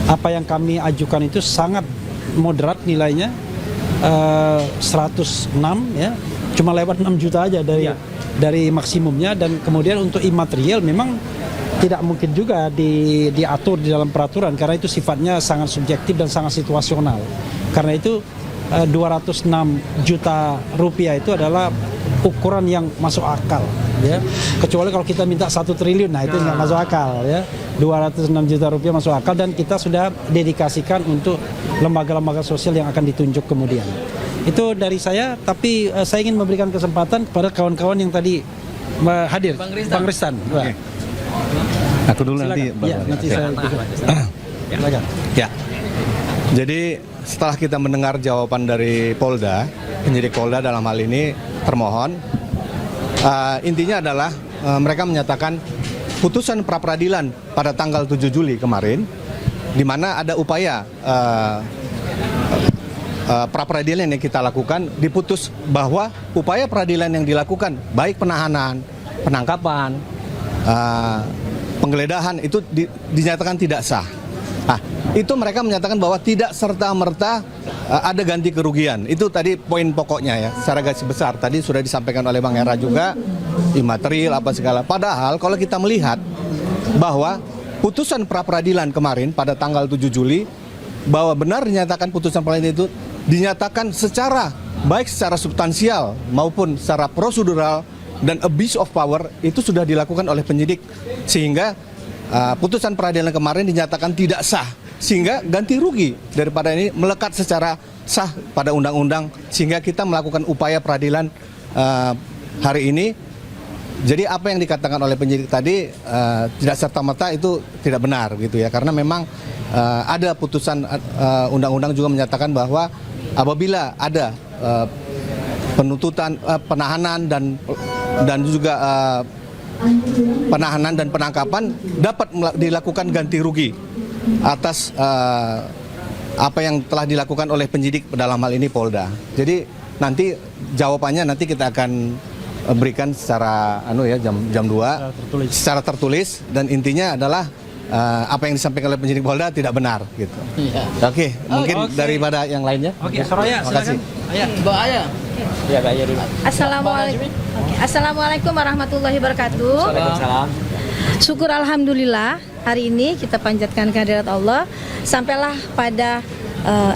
Apa yang kami ajukan itu sangat moderat nilainya, 106 ya, cuma lewat 6 juta aja dari maksimumnya. Dan kemudian untuk imaterial memang tidak mungkin juga diatur di dalam peraturan karena itu sifatnya sangat subjektif dan sangat situasional. Karena itu 206 juta rupiah itu adalah ukuran yang masuk akal ya. Kecuali kalau kita minta 1 triliun, nah itu nggak masuk akal ya. 206 juta rupiah masuk akal dan kita sudah dedikasikan untuk lembaga-lembaga sosial yang akan ditunjuk kemudian. Itu dari saya, tapi saya ingin memberikan kesempatan kepada kawan-kawan yang tadi hadir. Bang Ristan. Okay. Aku dulu nanti. Ya, nanti saya silakan. Ya. Jadi setelah kita mendengar jawaban dari Polda, penyidik Polda dalam hal ini termohon, intinya adalah mereka menyatakan putusan pra-peradilan pada tanggal 7 Juli kemarin, di mana ada upaya pra-peradilan yang kita lakukan, diputus bahwa upaya peradilan yang dilakukan, baik penahanan, penangkapan, penggeledahan, itu dinyatakan tidak sah. Nah, itu mereka menyatakan bahwa tidak serta-merta ada ganti kerugian. Itu tadi poin pokoknya ya, secara garis besar. Tadi sudah disampaikan oleh Bang Hera juga, imaterial apa segala. Padahal kalau kita melihat bahwa putusan pra-peradilan kemarin pada tanggal 7 Juli, bahwa benar dinyatakan putusan peradilan itu dinyatakan secara, baik secara substansial maupun secara prosedural dan abuse of power itu sudah dilakukan oleh penyidik. Sehingga putusan peradilan kemarin dinyatakan tidak sah, sehingga ganti rugi daripada ini melekat secara sah pada undang-undang, sehingga kita melakukan upaya peradilan hari ini. Jadi apa yang dikatakan oleh penyidik tadi tidak serta-merta itu tidak benar gitu ya, karena memang ada putusan undang-undang juga menyatakan bahwa apabila ada penuntutan, penahanan dan juga penahanan dan penangkapan dapat dilakukan ganti rugi atas apa yang telah dilakukan oleh penyidik dalam hal ini Polda. Jadi nanti jawabannya nanti kita akan berikan secara jam 2 secara tertulis, dan intinya adalah apa yang disampaikan oleh penyidik Polda tidak benar gitu. Iya. Oke, mungkin daripada yang lainnya. Oke, Soraya, silakan. Mbak Aya. Ya, Mbak Aya dulu. Assalamualaikum warahmatullahi wabarakatuh. Waalaikumsalam. Syukur alhamdulillah hari ini kita panjatkan kehadirat Allah, sampailah pada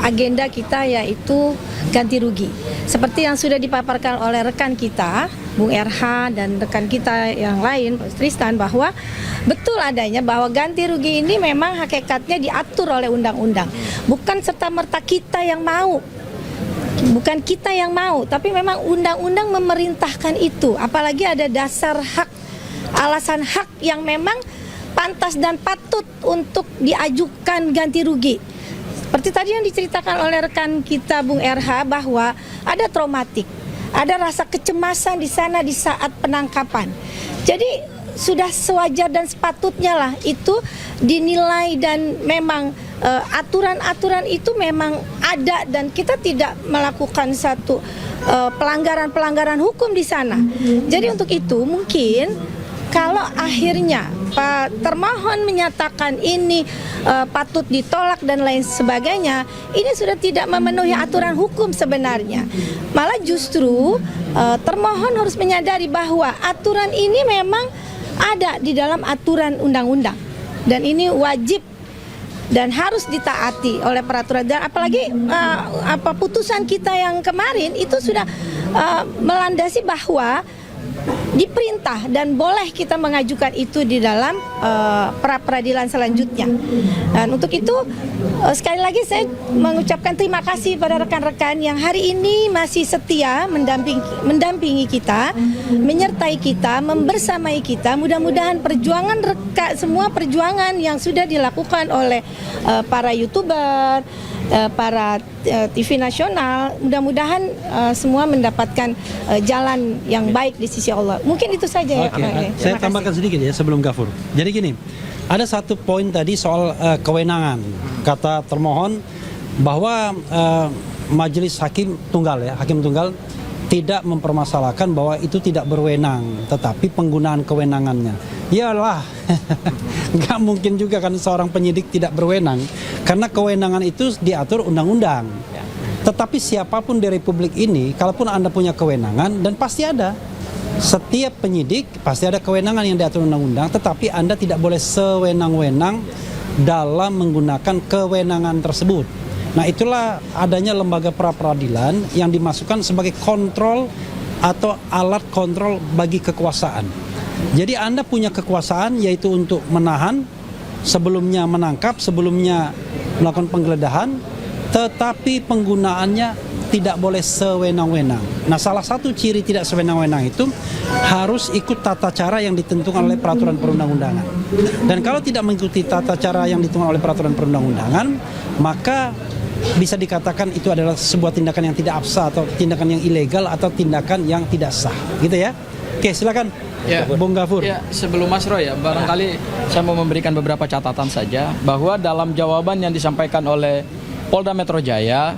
agenda kita yaitu ganti rugi. Seperti yang sudah dipaparkan oleh rekan kita, Bung RH dan rekan kita yang lain, Pak Tristan, bahwa betul adanya bahwa ganti rugi ini memang hakikatnya diatur oleh undang-undang. Bukan serta-merta kita yang mau. Bukan kita yang mau, tapi memang undang-undang memerintahkan itu. Apalagi ada dasar hak, alasan hak yang memang pantas dan patut untuk diajukan ganti rugi. Seperti tadi yang diceritakan oleh rekan kita Bung RH bahwa ada traumatik, ada rasa kecemasan di sana di saat penangkapan. Jadi sudah sewajar dan sepatutnya lah itu dinilai, dan memang aturan-aturan itu memang ada, dan kita tidak melakukan satu pelanggaran-pelanggaran hukum di sana. Jadi untuk itu mungkin kalau akhirnya Pak termohon menyatakan ini patut ditolak dan lain sebagainya, ini sudah tidak memenuhi aturan hukum sebenarnya. Malah justru termohon harus menyadari bahwa aturan ini memang ada di dalam aturan undang-undang, dan ini wajib dan harus ditaati oleh peraturan. Dan apalagi putusan kita yang kemarin itu sudah melandasi bahwa diperintah dan boleh kita mengajukan itu di dalam pra-peradilan selanjutnya. Dan untuk itu sekali lagi saya mengucapkan terima kasih pada rekan-rekan yang hari ini masih setia mendampingi kita, menyertai kita, membersamai kita. Mudah-mudahan semua perjuangan yang sudah dilakukan oleh para YouTuber, para TV nasional, mudah-mudahan semua mendapatkan jalan yang baik di sisi Allah. Mungkin itu saja ya. Saya tambahkan sedikit ya sebelum Gafur. Jadi gini, ada satu poin tadi soal kewenangan. Kata termohon bahwa majelis hakim tunggal tidak mempermasalahkan bahwa itu tidak berwenang, tetapi penggunaan kewenangannya. Iyalah, nggak mungkin juga kan seorang penyidik tidak berwenang, karena kewenangan itu diatur undang-undang. Tetapi siapapun di Republik ini, kalaupun Anda punya kewenangan, dan pasti ada, setiap penyidik pasti ada kewenangan yang diatur undang-undang, tetapi Anda tidak boleh sewenang-wenang dalam menggunakan kewenangan tersebut. Nah, itulah adanya lembaga pra-peradilan yang dimasukkan sebagai kontrol atau alat kontrol bagi kekuasaan. Jadi Anda punya kekuasaan yaitu untuk menahan, sebelumnya menangkap, sebelumnya melakukan penggeledahan, tetapi penggunaannya tidak boleh sewenang-wenang. Nah, salah satu ciri tidak sewenang-wenang itu harus ikut tata cara yang ditentukan oleh peraturan perundang-undangan. Dan kalau tidak mengikuti tata cara yang ditentukan oleh peraturan perundang-undangan, maka bisa dikatakan itu adalah sebuah tindakan yang tidak sah atau tindakan yang ilegal atau tindakan yang tidak sah, gitu ya. Oke, silakan. Ya, Bung Gafur. Ya, sebelum Mas Roy ya, barangkali saya mau memberikan beberapa catatan saja bahwa dalam jawaban yang disampaikan oleh Polda Metro Jaya,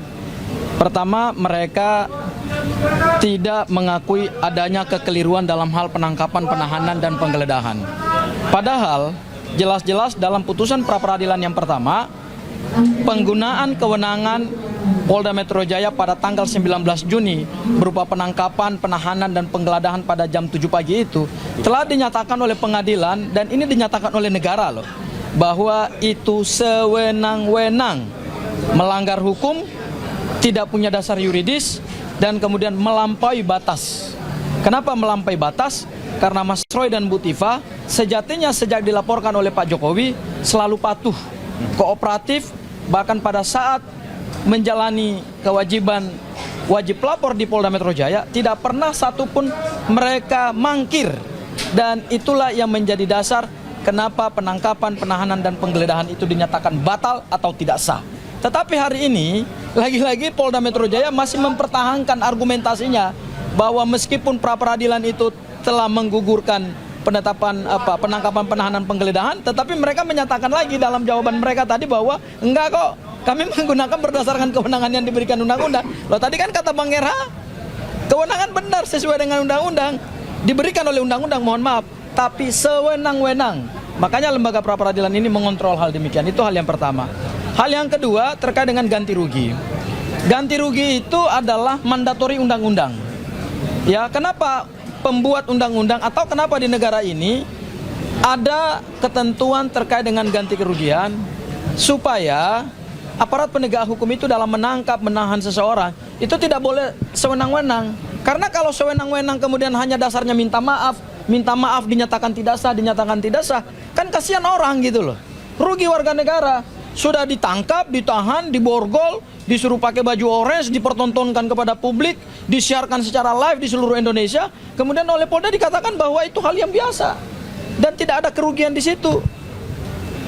pertama mereka tidak mengakui adanya kekeliruan dalam hal penangkapan, penahanan, dan penggeledahan. Padahal jelas-jelas dalam putusan pra-peradilan yang pertama, penggunaan kewenangan Polda Metro Jaya pada tanggal 19 Juni berupa penangkapan, penahanan, dan penggeledahan pada jam 7 pagi itu telah dinyatakan oleh pengadilan, dan ini dinyatakan oleh negara loh, bahwa itu sewenang-wenang, melanggar hukum, tidak punya dasar yuridis, dan kemudian melampaui batas. Kenapa melampaui batas? Karena Mas Roy dan Bu Tifa sejatinya sejak dilaporkan oleh Pak Jokowi selalu patuh, kooperatif, bahkan pada saat menjalani kewajiban wajib lapor di Polda Metro Jaya tidak pernah satupun mereka mangkir, dan itulah yang menjadi dasar kenapa penangkapan, penahanan, dan penggeledahan itu dinyatakan batal atau tidak sah. Tetapi hari ini lagi-lagi Polda Metro Jaya masih mempertahankan argumentasinya bahwa meskipun pra-peradilan itu telah menggugurkan penetapan penangkapan, penahanan, penggeledahan, tetapi mereka menyatakan lagi dalam jawaban mereka tadi bahwa enggak kok, kami menggunakan berdasarkan kewenangan yang diberikan undang-undang. Loh, tadi kan kata Bang Erha, kewenangan benar sesuai dengan undang-undang, diberikan oleh undang-undang, mohon maaf, tapi sewenang-wenang. Makanya lembaga pra-peradilan ini mengontrol hal demikian. Itu hal yang pertama. Hal yang kedua terkait dengan ganti rugi. Ganti rugi itu adalah mandatori undang-undang. Ya, kenapa pembuat undang-undang atau kenapa di negara ini ada ketentuan terkait dengan ganti kerugian supaya aparat penegak hukum itu dalam menangkap, menahan seseorang itu tidak boleh sewenang-wenang. Karena kalau sewenang-wenang kemudian hanya dasarnya minta maaf dinyatakan tidak sah, kan kasihan orang gitu loh. Rugi warga negara. Sudah ditangkap, ditahan, diborgol, disuruh pakai baju orange, dipertontonkan kepada publik, disiarkan secara live di seluruh Indonesia. Kemudian oleh Polda dikatakan bahwa itu hal yang biasa dan tidak ada kerugian di situ.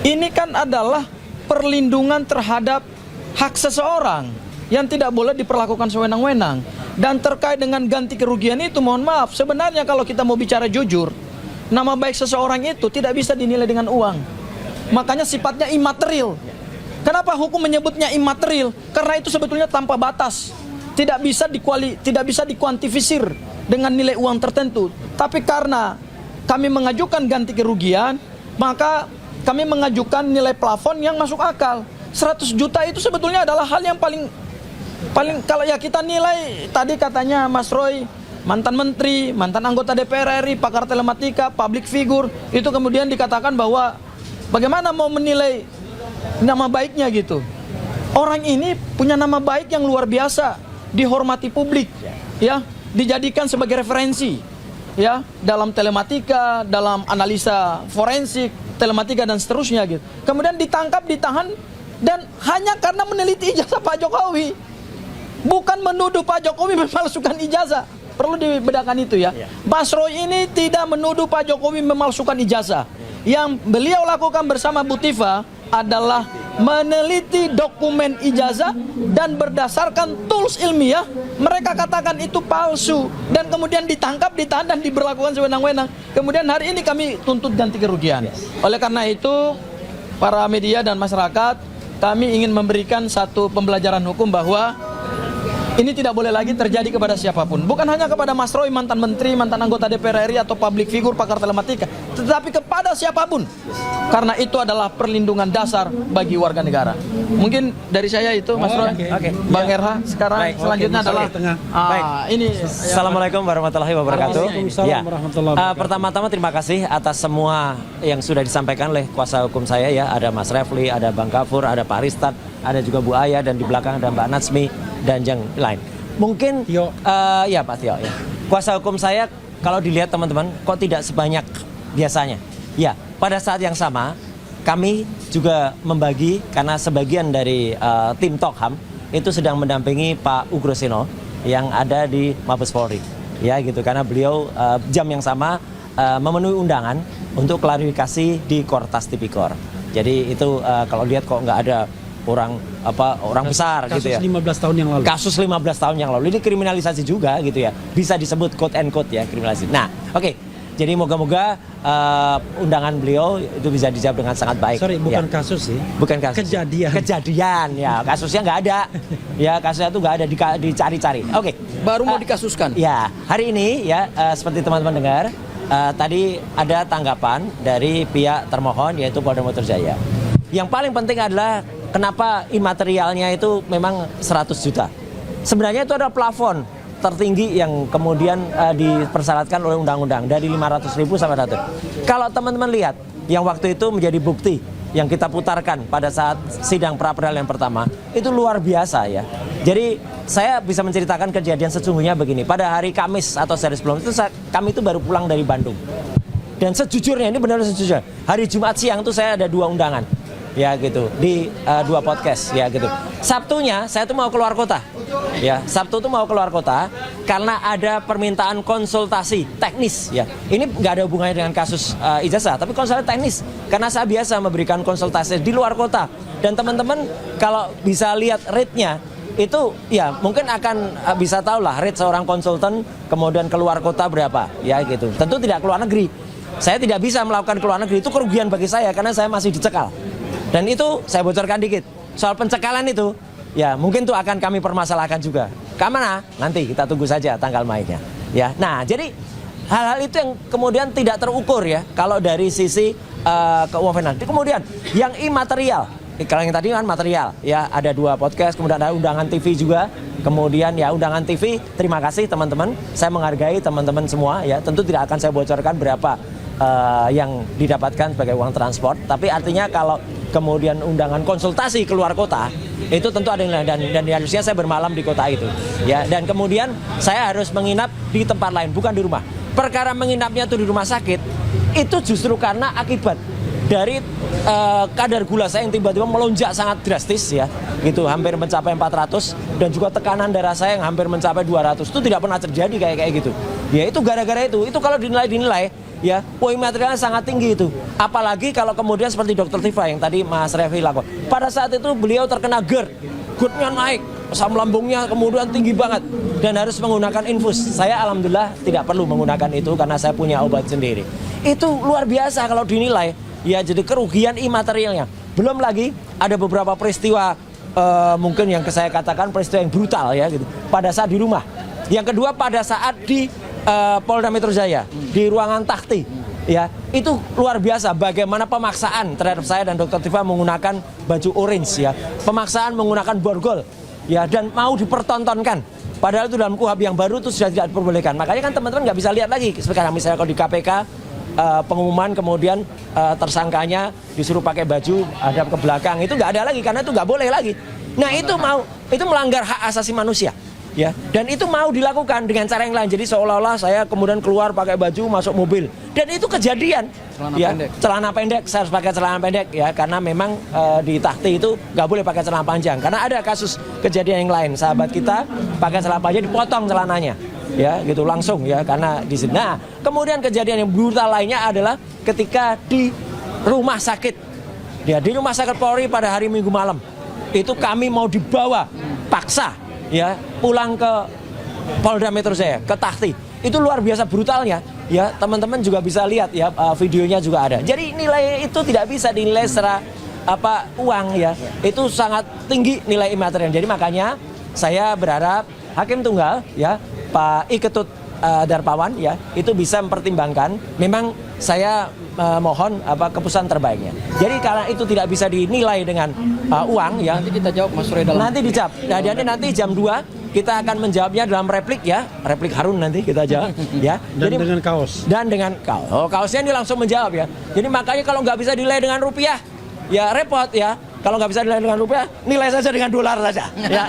Ini kan adalah perlindungan terhadap hak seseorang yang tidak boleh diperlakukan sewenang-wenang. Dan terkait dengan ganti kerugian itu, mohon maaf, sebenarnya kalau kita mau bicara jujur, nama baik seseorang itu tidak bisa dinilai dengan uang. Makanya sifatnya imaterial. Kenapa hukum menyebutnya imaterial? Karena itu sebetulnya tanpa batas, tidak bisa dikuantifisir dengan nilai uang tertentu. Tapi karena kami mengajukan ganti kerugian, maka kami mengajukan nilai plafon yang masuk akal. 100 juta itu sebetulnya adalah hal yang paling kalau ya kita nilai, tadi katanya Mas Roy, mantan menteri, mantan anggota DPR RI, pakar telematika, public figure, itu kemudian dikatakan bahwa bagaimana mau menilai nama baiknya gitu. Orang ini punya nama baik yang luar biasa, dihormati publik, ya, dijadikan sebagai referensi, ya, dalam telematika, dalam analisa forensik, telematika dan seterusnya gitu. Kemudian ditangkap, ditahan, dan hanya karena meneliti ijazah Pak Jokowi, bukan menuduh Pak Jokowi memalsukan ijazah. Perlu dibedakan itu ya. Mas Roy ini tidak menuduh Pak Jokowi memalsukan ijazah. Yang beliau lakukan bersama Bu Tifa adalah meneliti dokumen ijazah dan berdasarkan tools ilmiah mereka katakan itu palsu dan kemudian ditangkap, ditahan dan diberlakukan sewenang-wenang. Kemudian hari ini kami tuntut ganti kerugian. Oleh karena itu para media dan masyarakat, kami ingin memberikan satu pembelajaran hukum bahwa ini tidak boleh lagi terjadi kepada siapapun. Bukan hanya kepada Mas Roy, mantan menteri, mantan anggota DPR RI atau public figure, pakar telematika, tetapi kepada siapapun. Karena itu adalah perlindungan dasar bagi warga negara. Mungkin dari saya itu, Mas Roy. Oke. Bang Erha, sekarang Baik. selanjutnya Oke, adalah tengah. Baik. ini. Assalamualaikum warahmatullahi wabarakatuh. Waalaikumsalam warahmatullahi wabarakatuh. Pertama-tama terima kasih atas semua yang sudah disampaikan oleh kuasa hukum saya ya. Ada Mas Refli, ada Bang Kafur, ada Pak Aristat, ada juga Bu Aya, dan di belakang ada Mbak Natsmi dan yang lain. Mungkin Tio. ya Pak Tio ya. Kuasa hukum saya kalau dilihat teman-teman kok tidak sebanyak biasanya. Ya, pada saat yang sama kami juga membagi karena sebagian dari tim Tokham itu sedang mendampingi Pak Ugroseno yang ada di Mabes Polri. Ya gitu, karena beliau jam yang sama memenuhi undangan untuk klarifikasi di Kortas Tipikor. Jadi itu kalau lihat kok nggak ada orang besar Kasus gitu ya. 15 tahun yang lalu. Kasus 15 tahun yang lalu. Ini kriminalisasi juga gitu ya. Bisa disebut quote and quote ya kriminalisasi. Nah, oke. Jadi moga-moga undangan beliau itu bisa dijawab dengan sangat baik. Sorry, bukan ya. kasus sih. Bukan kasus. Kejadian ya. Kasusnya nggak ada. Ya, kasusnya itu nggak ada dicari-cari. Oke. Baru mau dikasuskan. Ya, hari ini ya seperti teman-teman dengar tadi ada tanggapan dari pihak termohon yaitu Polda Metro Jaya. Yang paling penting adalah kenapa imaterialnya itu memang 100 juta. Sebenarnya itu adalah plafon tertinggi yang kemudian dipersyaratkan oleh undang-undang dari 500.000 sampai 100. Kalau teman-teman lihat yang waktu itu menjadi bukti yang kita putarkan pada saat sidang pra-peradilan yang pertama itu luar biasa ya. Jadi saya bisa menceritakan kejadian sesungguhnya begini. Pada hari Kamis atau sehari sebelum itu kami itu baru pulang dari Bandung. Dan sejujurnya ini benar sejujurnya hari Jumat siang itu saya ada 2 undangan. Ya gitu di 2 podcast ya gitu. Sabtunya saya tuh mau keluar kota. Ya, Sabtu tuh mau keluar kota karena ada permintaan konsultasi teknis ya. Ini nggak ada hubungannya dengan kasus ijazah, tapi konsultasi teknis karena saya biasa memberikan konsultasi di luar kota. Dan teman-teman kalau bisa lihat rate-nya itu ya mungkin akan bisa tahu lah rate seorang konsultan kemudian keluar kota berapa ya gitu. Tentu tidak keluar negeri. Saya tidak bisa melakukan keluar negeri, itu kerugian bagi saya karena saya masih dicekal. Dan itu saya bocorkan dikit. Soal pencekalan itu, ya mungkin itu akan kami permasalahkan juga. Kemana? Nanti kita tunggu saja tanggal mainnya. Ya, nah jadi hal-hal itu yang kemudian tidak terukur ya kalau dari sisi keuangan. Kemudian yang imaterial, kalau yang tadi kan material, ya ada 2 podcast, kemudian ada undangan TV juga. Kemudian ya undangan TV, terima kasih teman-teman. Saya menghargai teman-teman semua ya. Tentu tidak akan saya bocorkan berapa yang didapatkan sebagai uang transport. Tapi artinya kalau kemudian undangan konsultasi keluar kota itu tentu ada yang lain dan harusnya saya bermalam di kota itu ya, dan kemudian saya harus menginap di tempat lain bukan di rumah. Perkara menginapnya itu di rumah sakit itu justru karena akibat dari kadar gula saya yang tiba-tiba melonjak sangat drastis ya gitu, hampir mencapai 400, dan juga tekanan darah saya yang hampir mencapai 200. Itu tidak pernah terjadi kayak gitu ya. Itu gara-gara itu kalau dinilai ya, poin materialnya sangat tinggi itu. Apalagi kalau kemudian seperti Dr. Tifa yang tadi Mas Refli lakukan. Pada saat itu beliau terkena GERD-nya naik, asam lambungnya kemudian tinggi banget dan harus menggunakan infus. Saya alhamdulillah tidak perlu menggunakan itu karena saya punya obat sendiri. Itu luar biasa kalau dinilai. Ya jadi kerugian imaterialnya. Belum lagi ada beberapa peristiwa mungkin yang saya katakan peristiwa yang brutal ya gitu. Pada saat di rumah. Yang kedua pada saat di Polda Metro Jaya di ruangan Takhti ya, itu luar biasa bagaimana pemaksaan terhadap saya dan Dr. Tifa menggunakan baju orange ya, pemaksaan menggunakan borgol ya, dan mau dipertontonkan padahal itu dalam KUHP yang baru itu sudah tidak diperbolehkan. Makanya kan teman-teman nggak bisa lihat lagi sekarang misalnya kalau di KPK pengumuman kemudian tersangkanya disuruh pakai baju hadap ke belakang, itu nggak ada lagi karena itu nggak boleh lagi. Nah itu melanggar hak asasi manusia. Ya, dan itu mau dilakukan dengan cara yang lain. Jadi seolah-olah saya kemudian keluar pakai baju masuk mobil. Dan itu kejadian. Celana pendek, saya harus pakai celana pendek ya, karena memang di Takhti itu nggak boleh pakai celana panjang. Karena ada kasus kejadian yang lain, sahabat kita pakai celana panjang dipotong celananya. Ya, gitu langsung ya, karena di sini. Nah, kemudian kejadian yang brutal lainnya adalah ketika di rumah sakit. Ya, di rumah sakit Polri pada hari Minggu malam. Itu kami mau dibawa paksa ya pulang ke Polda Metro Jaya ke Takhti. Itu luar biasa brutalnya ya, teman-teman juga bisa lihat ya, videonya juga ada. Jadi nilai itu tidak bisa dinilai secara uang ya, itu sangat tinggi nilai imaterial. Jadi makanya saya berharap hakim tunggal ya Pak Iketut Darpawan ya itu bisa mempertimbangkan. Memang saya mohon keputusan terbaiknya. Jadi karena itu tidak bisa dinilai dengan uang ya. Nanti kita jawab Mas Roy dalam. Nanti dijawab. Nah, jadi nanti jam 2 kita akan menjawabnya dalam replik ya. Replik Harun nanti kita jawab ya. Dan Jadi dengan kaos. dan dengan kaos. Oh, kaosnya ini langsung menjawab ya. Jadi makanya kalau nggak bisa dinilai dengan rupiah ya repot ya. Kalau nggak bisa nilai dengan rupiah, nilai saja dengan dolar saja. Ya,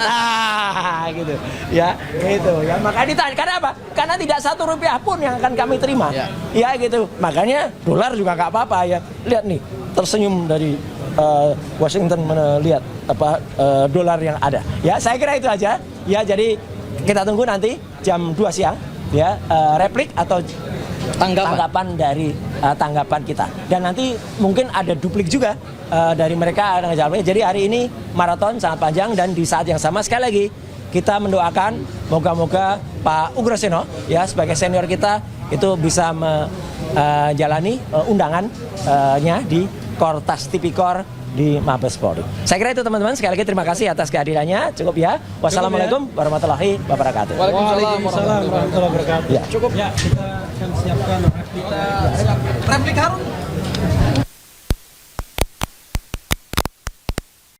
gitu. Ya, itu. Ya, makanya ditanya. Karena apa? Karena tidak satu rupiah pun yang akan kami terima. Ya, gitu. Makanya dolar juga nggak apa-apa ya. Lihat nih, tersenyum dari Washington melihat dolar yang ada. Ya, saya kira itu aja. Ya, jadi kita tunggu nanti jam 2 siang. Ya, replik atau tanggapan dari tanggapan kita. Dan nanti mungkin ada duplik juga dari mereka yang jawabnya. Jadi hari ini maraton sangat panjang dan di saat yang sama sekali lagi kita mendoakan moga-moga Pak Ugroseno ya sebagai senior kita itu bisa menjalani undangannya di Kortas Tipikor di Mabes Polri. Saya kira itu teman-teman, sekali lagi terima kasih atas kehadirannya. Cukup ya. Wassalamualaikum warahmatullahi wabarakatuh. Waalaikumsalam warahmatullahi wabarakatuh. Ya. Cukup. Ya, kita akan siapkan Replik Harun.